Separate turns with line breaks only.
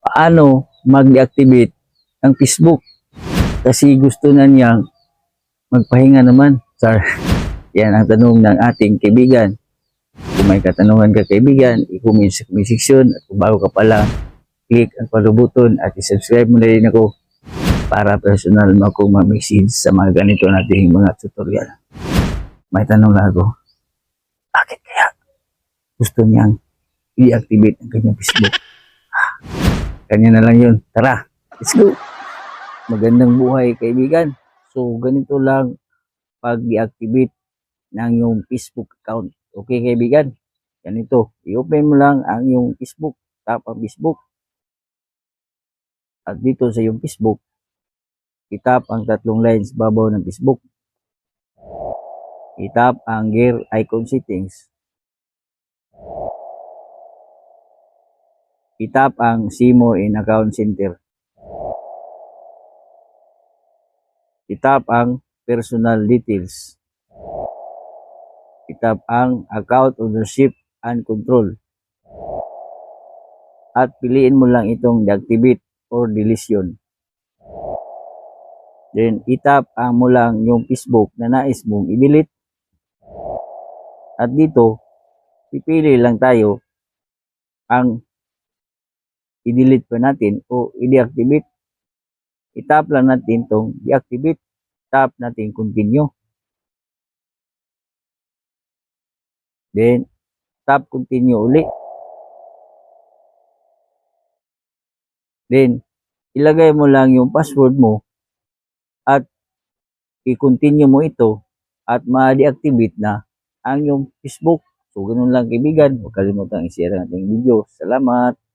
paano mag-deactivate ang Facebook kasi gusto na niyang magpahinga naman. Sir, yan ang tanong ng ating kaibigan. Kung may katanungan ka kaibigan, i-comment sa comment section at kung bago ka pala, click ang follow button at i-subscribe mo na rin ako para personal mo akong ma-message sa mga ganito nating mga tutorial. May tanong na ako, bakit kaya gusto niyang i-activate ang kanyang Facebook? Kanya na lang yun. Tara, let's go! Magandang buhay kaibigan. So ganito lang pag i-activate ng iyong Facebook account. Okay kaibigan? Ganito, i-open mo lang ang iyong Facebook, tap ang Facebook. At dito sa iyong Facebook, itap ang tatlong lines babaw ng Facebook. Itap ang gear icon settings. Itap ang see more in account center. Itap ang personal details. Itap ang account ownership and control. At piliin mo lang itong deactivate or deletion. Then itap ang mo lang yung Facebook na nais mong i-delete. At dito, pipili lang tayo ang i-delete pa natin o i-deactivate. Itap lang natin itong deactivate. Tap natin continue. Then, tap continue uli. Then, ilagay mo lang yung password mo at i-continue mo ito at ma-deactivate na ang yung Facebook. So, ganun lang kaibigan. Huwag kalimutang i-share ang ating video. Salamat!